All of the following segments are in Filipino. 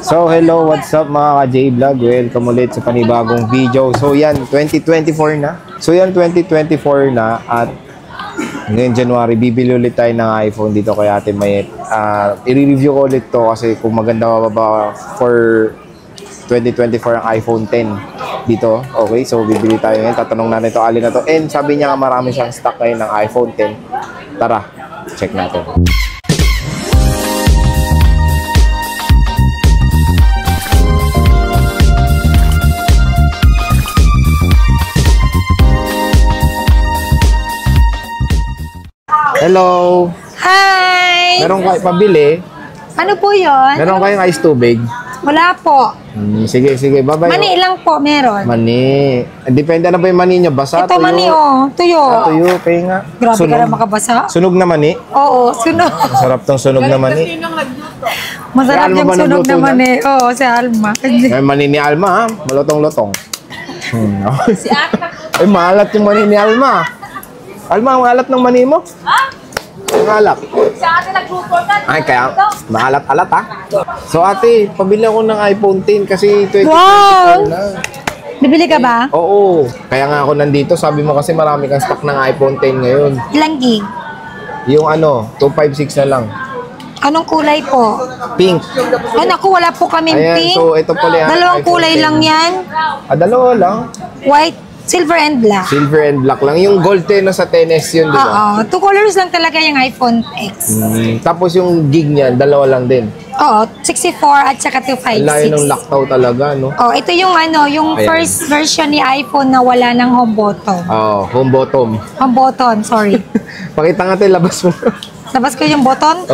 So hello, what's up mga ka-J-Vlog? Welcome ulit sa panibagong video. So yan, 2024 na. So yan, 2024 na at ngayon January, bibili ulit tayo ng iPhone dito kay Ate Mayet. I-review ko ulit to kasi kung maganda ba for 2024 ang iPhone 10 dito. Okay, so bibili tayo ngayon. Tatanong natin ito, alin na to. And sabi niya nga marami siyang stock ngayon ng iPhone 10. Tara, check natin. Hello! Hi! Meron kayo pabili? Ano po yun? Meron kayong ice tubig? Wala po. Sige, bye-bye. Mani lang po meron. Mani. Depende na ba yung mani niya? Basa, Ito tuyo? mani tuyo. Tuyo, kaya nga. Grabe sunog. ka na makabasa. Sunog na mani? Oo, sunog. Masarap tong sunog na mani. Masarap Si Alma yung ba sunog na nagluto mani. Oo, si Alma. May mani ni Alma ha? Malutong-lutong. Si Alma. Ay, maalat yung mani ni Alma. Alma, ang alat ng mani mo? Ha? Ang alak. Si ate nagluto na. Ay, kaya maalat-alat ha? So ate, pabili ako ng iPhone 10 kasi 2024 Wow! na. Bibili ka ba? Oo. Kaya nga ako nandito. Sabi mo kasi marami kang stock ng iPhone 10 ngayon. Ilang gig? Yung 256 na lang. Anong kulay po? Pink. Ay naku, wala po kaming Ayan, pink. so ito pala yan. Dalawang iPhone kulay 10. lang yan. Dalawa lang. White, silver and black. Silver and black lang. Yung gold 10 sa 10S yun, di ba? Oo, 2 colors lang talaga yung iPhone X. Tapos yung gig niyan, dalawa lang din. Oo, 64 at saka Ang layo ng 256. laktaw talaga, no? Oh, ito yung yung Ayan. first version ni iPhone na wala ng home button. Home bottom. Home button, sorry. Pakita nga tayo, labas mo. Labas ko yung button.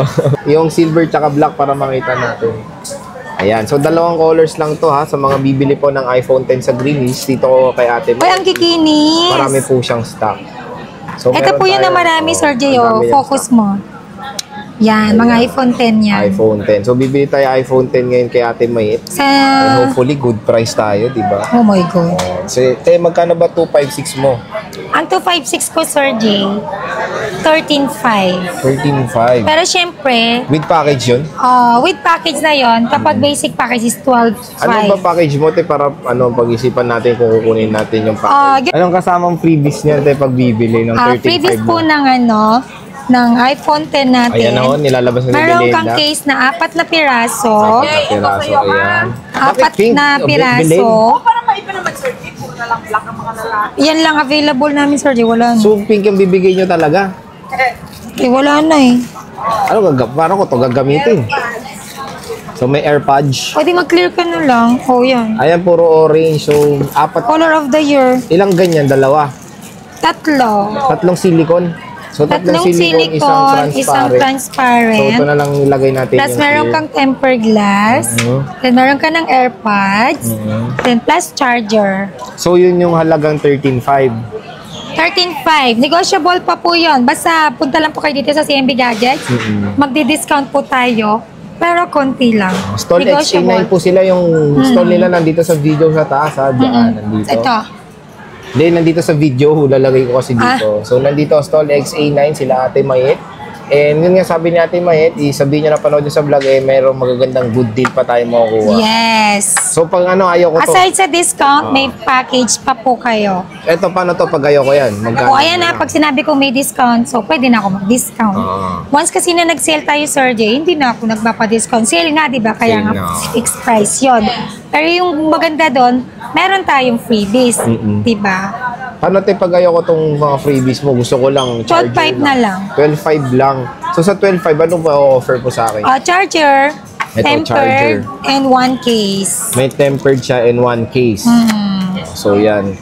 Yung silver tsaka black para makita natin. Ayan, so dalawang colors lang to ha sa mga bibili po ng iPhone 10 sa Greenies. Dito ko kay Ate Uy, ang kikinis. Marami po siyang stock. So, Ito po yun na marami, Sir Jay. Focus mo. Yan, mga iPhone 10 yan. iPhone 10. So, bibili tayo iPhone 10 ngayon kay Ate Mayet. Sa... And hopefully, good price tayo, di ba? Oh my God. So, magkano ba 256 mo? Ang 256 ko, Sir Jay, 13.5. 13.5. Pero syempre, With package yun? with package na yon, kapag basic package is 12.5. Ano ba package mo, te, para pag-isipan natin kung kukunin natin yung package? Anong kasamang freebies niya, te, pag bibili ng 13.5 freebies po mo? ng iPhone 10 natin. Ayan o, nilalabas na ni Meron Belinda. kang case na 4 na piraso. 4 na piraso, ayan. 4 na piraso. Para maiba naman, sir. Puro na lang black ang mga lalaki. Yan lang available namin, Sir Jay. Wala na. So, pink yung bibigay nyo talaga? Wala na eh. Ano, paano ko to gagamitin? So, may AirPods. Pwede mag-clear ka na lang. Yan. Ayan, puro orange. So, 4. Color of the year. Ilang ganyan? 2? 3. 3 silicone? So, 3 Tatlong silicone, isang transparent. So, ito na lang nilagay natin Plus, yung meron clear. kang tempered glass. Then, meron ka ng AirPods. Then, plus charger. So, yun yung halagang 13.5. 13.5. Negotiable pa po yun. Basta punta lang po kayo dito sa CMB Gadgets. Magdi-discount po tayo. Pero konti lang. Stall XA9 po sila yung stall nila nandito sa video sa taas. Diyan, nandito. Ito. Hindi, nandito sa video, lalagay ko kasi dito. So, nandito, stall XA9, sila Ate Mayet. And yun nga sabi ni Ate Mayet, sabihin niya na panood niyo sa vlog, mayroong magagandang good deal pa tayo makukuha. Yes. So, pag ayaw ko to. Aside sa discount, may package pa po kayo. Eto, paano to pag ayaw ko yan? Magkano? Ayan na, pag sinabi ko may discount, so pwede na ako mag-discount. Once kasi na nag-sale tayo, Sir Jay, hindi na ako nagpapa-discount. Sale nga, di ba? Kaya Sale nga, na. fixed price yon. Pero yung maganda doon, meron tayong freebies. Di ba? Paano te pag ayaw ko tong mga freebies mo? Gusto ko lang charger 12.5 na lang. 12.5 lang. So sa 12.5, ano ba offer po sa akin? Charger, Ito, tempered, charger. and 1 case. May tempered siya in 1 case. So yan.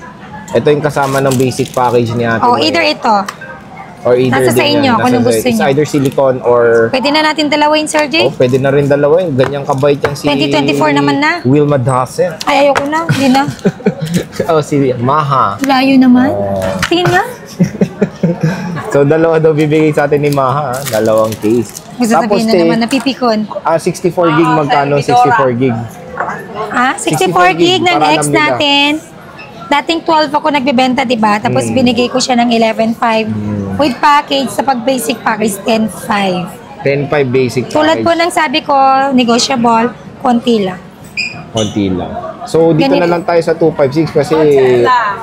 Ito yung kasama ng basic package ni Ate Mayet. Either ito. Or either Nasa sa din inyo, yan. kung anong Nasa gusto It's niyo. either silicone or... Pwede na natin dalawin, Sir Jay? Pwede na rin dalawin. Ganyang kabait yan si... 2024 naman na. Wilma Dassen. Ay, ayoko na. Hindi na. Si Maha. Layo naman. Tingin nga. So, dalawa daw bibigay sa atin ni Maha. Dalawang case. Gusto sabihin na naman, napipikon. 64 gig. Magkano? 64 gig. 64 gig ng para X alam nila. natin. Dating 12 ako nagbebenta, di ba? Tapos binigay ko siya ng 11.5. With package, sa pag-basic package, 10.5. 10.5 basic package. Tulad po ng sabi ko, negotiable. konti lang. Konti lang. So, dito Ganito. na lang tayo sa 256 kasi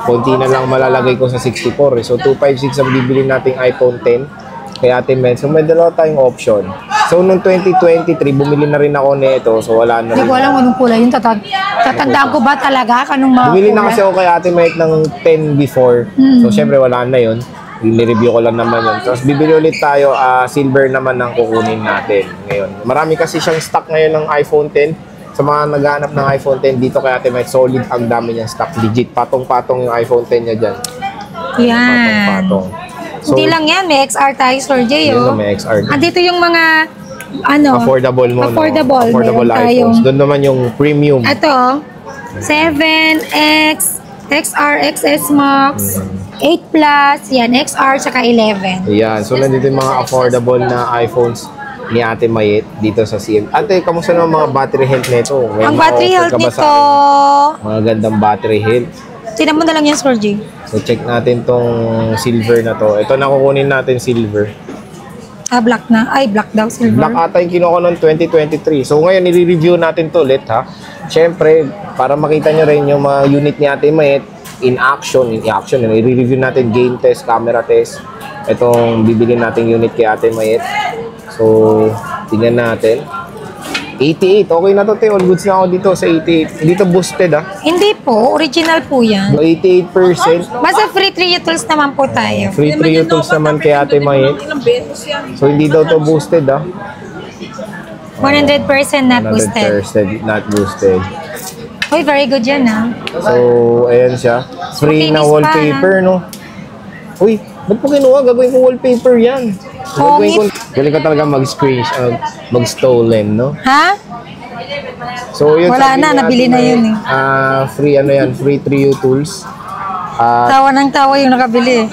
konti na lang malalagay ko sa 64. So, 256 ang bibili nating iPhone 10 kay Ate Mel. So, may dalawa tayong option. So, noong 2023, bumili na rin ako nito. So, wala na Hindi rin. ko alam anong kulay yun. Tatandaan ko ba talaga kanong mga Bumili na kulay? kasi ako kay Ate Mel ng 10 before. So, syempre, wala na yun. Nireview ko lang naman yun. Tapos, bibili ulit tayo. Silver naman ang kukunin natin ngayon. Marami kasi siyang stock ngayon ng iPhone 10. Sa mga naghahanap ng iPhone 10 dito kay Ate Mel, solid ang dami niyang stock. Legit, patong-patong yung iPhone 10 niya dyan. Yan. Patong-patong. So, Hindi lang yan. May XR tayo, Sir Jay. yun Oh. na, may XR. Andito yung mga Affordable mo, affordable. no? Affordable Meron iPhones. tayong- Doon naman yung premium. Ito, 7X, XR, XS Max, 8 Plus, yan, XR, tsaka 11. Ayan. So, nandito yung mga affordable na iPhones ni Ate Mayet dito sa CM. Ate, kamusta naman mga battery health nito? May Ang mga battery offer health ka ba sa nito, akin? Mga gandang battery health. tinan mo na lang yan, Sir Jay. So, check natin tong silver na to. Ito na kukunin natin silver. Black na. Ay, black daw, silver. Black ata yung kinuha ko noong 2023. So, ngayon, nire-review natin to ulit, ha? Siyempre, para makita nyo rin yung mga unit ni Ate Mayet in action, i-review natin game test, camera test. Itong bibili nating unit kay Ate Mayet. So, tingnan natin. 88. Okay na to, te. All goods na ako dito sa 88. Hindi to boosted, ha? Hindi po, original po yan. 88%. Basta free 3 tools naman po tayo. Free 3 tools naman kay Ate Mayet. Ilang beses yan. So, hindi daw to boosted, ha? 100% not boosted. 100% not boosted. Uy, very good yan, ha? So, ayan siya. Free na Makinis pa, wallpaper, no? Uy, ba't po kinuha? Gagawin ko wallpaper yan. Gagawin ko, galing ka talaga mag-screenshot, mag-stolen, no? Ha? So, yun. Wala sabi na, ni nabili Ate na May, yun, eh. Free, ano yan, free 3U tools. Tawa ng tawa yung nakabili.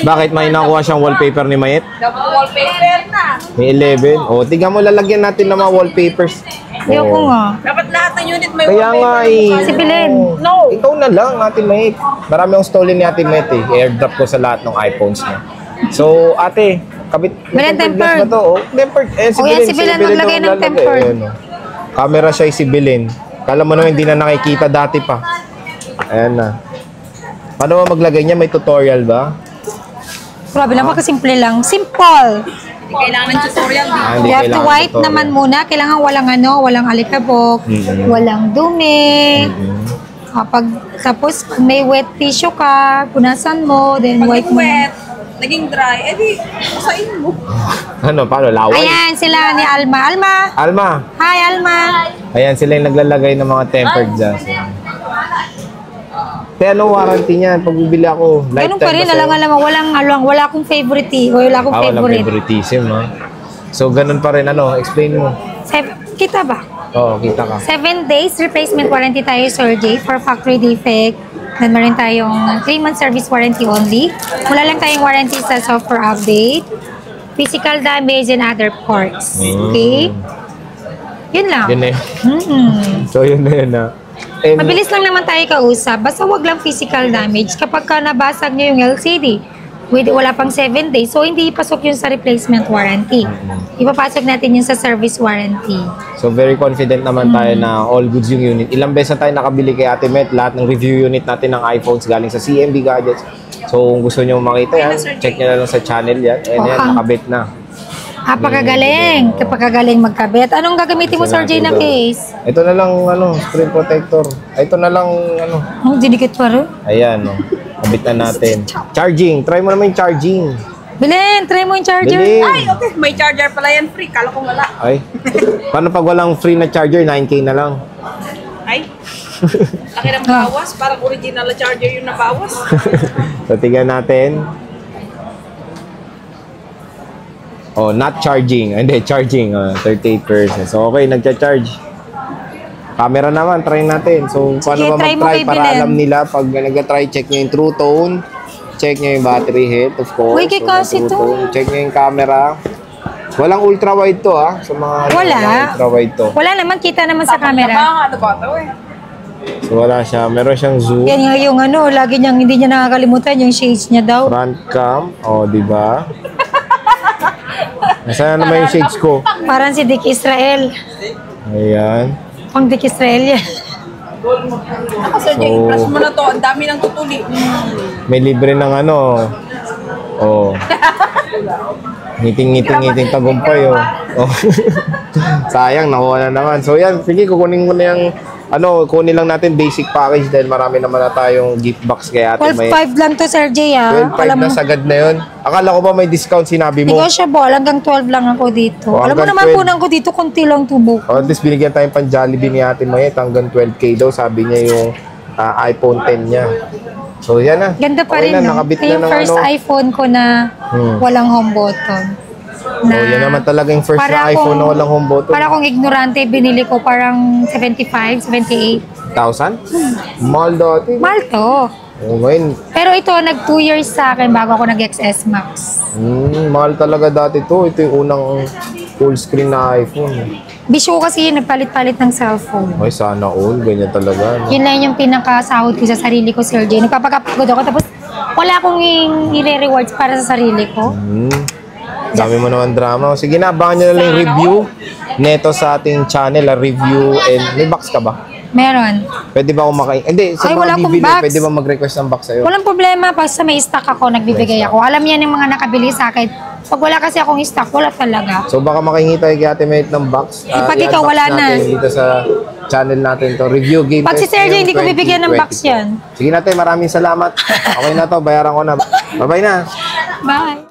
Bakit may nakuha siyang wallpaper ni Mayet? Dapat wallpaper na. May 11. O, tingnan mo, lalagyan natin ng mga wallpapers. Ayoko Oo. nga. Dapat lahat ng unit may Kaya nga eh. Si Belen. No. Ikaw na lang, Ate Mayet. Marami akong stolen ni Ate Mayet eh. I-airdrop ko sa lahat ng iPhones niya. So, ate, kabit... Belen, tempered glass tempered. ba to? Oh, tempered. Eh, Oh, yan, si Belen, maglagay yung ng lalagay. tempered. Ayan, oh. Camera siya si Belen. Kala mo naman hindi na nakikita dati pa. Ayan na. Paano ba maglagay niya? May tutorial ba? Grabe lang, simple lang. Simple! Hindi kailangan ng tutorial. Hindi You have to kailangan wipe tutorial. naman muna. Kailangan walang alikabok, walang dumi. Tapos, pag may wet tissue ka, punasan mo, then Pag wipe mo. wet, naging dry, edi, usain mo. Ano? Paano? Laway? Ayan, sila ni Alma. Alma! Alma! Hi, Alma! Ayan, sila yung naglalagay ng mga tempered glass. Kaya ano warranty niyan? Pag bibili ako, lifetime Ganun pa rin, ba sa'yo? alang, wala akong favorite. Wala akong Walang favorite. favoritism, ha? So, ganun pa rin, ano? Explain mo. Kita ba? Oo, kita ka. 7 days replacement warranty tayo, Sir Jay, for factory defect. Then meron tayong 3-month service warranty only. Wala lang tayong warranty sa software update, physical damage, and other parts. Okay? Yun lang. Yun na yun. So, yun na yun, ha? And, Mabilis lang naman tayo kausap. Basta wag lang physical damage. Kapag ka nabasag nyo yung LCD, wala pang 7 days, so hindi ipasok yun sa replacement warranty. Ipapasok natin yun sa service warranty. so, very confident naman tayo na all goods yung unit. Ilang beses na tayo nakabili kay Ate Met. Lahat ng review unit natin ng iPhones galing sa CMB Gadgets. So, kung gusto nyo makita yan, check nyo na lang sa channel yan. And yan, nakabit na. Napakagaling. Kapagagaling magkabit. Anong gagamitin mo, Sir Jay, na case? Ito na lang, screen protector. Ito na lang, Ang dinikit pa rin. ayan, kabit na natin. Charging. Try mo naman yung charging. Belen, try mo yung charger. Bilhin. Ay, okay. May charger pala yan free. Kala ko wala. Ay. Paano pag walang free na charger? 9K na lang. Ay. Laki ng bawas. Parang original na charger yung nabawas. So, tingnan natin. Oh, not charging. Hindi, charging. 38%. So, okay, nagcha-charge. Camera naman, try natin. So, paano ba try mo mag-try? kay Para Belen. alam nila, pag nag-try, check nyo yung true tone. Check nyo yung battery health, of course. Uy, kay kasi true to. tone. Check nyo yung camera. Walang ultra-wide to, ha? Sa mga Wala. walang ultra-wide to. Wala naman, kita naman sa camera. Ano ba ito eh? So, wala siya. Meron siyang zoom. Yan nga yung lagi niyang hindi niya nakakalimutan yung shades niya daw. Front cam. Oh, di ba? Nasaan naman yung shades ko? Parang si Dick Israel. Ayan. Pang Dick Israel yan. Ako, Sir Jay, So- plus mo na to. Ang dami ng tutuli. May libre ng ano. Oh. Ngiting tagumpay, oh. Oh. Sayang, nakuha na naman. So yan, sige, kukunin mo na yung kunin lang natin basic package dahil marami naman na tayong gift box kay ate May. 12.5 lang to, Sir Jay, 12.5 na sagad na yun. Akala ko ba may discount sinabi mo? Negotiable, hanggang 12 lang ako dito. Oh, Alam mo hanggang naman 12. kunan ko dito, kunti lang tubo. O, at least binigyan tayong pang Jollibee ni ate May hanggang 12K daw. Sabi niya yung iPhone 10 niya. So yan na. Ganda pa Okay rin, na, no? nakabit Ito na yung ng first iPhone ko na walang home button. Oh, yan naman talaga yung first na iPhone na walang home button. Para kung ignorante, binili ko parang 75, 78. 1,000? Mahal dati. Mahal to. Oh, ngayon, Pero ito, nag 2 years sa akin bago ako nag-XS Max. mahal talaga dati to. Ito yung unang full screen na iPhone. Bisyo ko kasi nagpalit-palit ng cellphone. Ay, sana all. Ganyan talaga. No? Yun lang yung pinakasahod ko sa sarili ko, Sir Jay. Nagpapagapagod ako, tapos wala akong i-rewards para sa sarili ko. Dami mo naman drama. Sige na, abangan nyo na lang yung review neto sa ating channel. Review and... May box ka ba? Meron. Pwede ba ako Hindi, sa Ay, mga wala akong bibili, box. pwede ba mag-request ng box sa'yo? Walang problema. Pag sa may stock ako, nagbibigay ako. Alam yan yung mga nakabili sa akin. Pag wala kasi akong stock, wala talaga. So baka makahingi tayo kay Ate May ng box. Pag ikaw, i-unbox wala na. natin dito sa channel natin to. Review Game Pag si Fest Sergio, ngayong hindi ko bibigyan ng box 2024. yan. Sige natin, maraming salamat. Okay na to, bayaran ko na. Bye-bye na. Bye.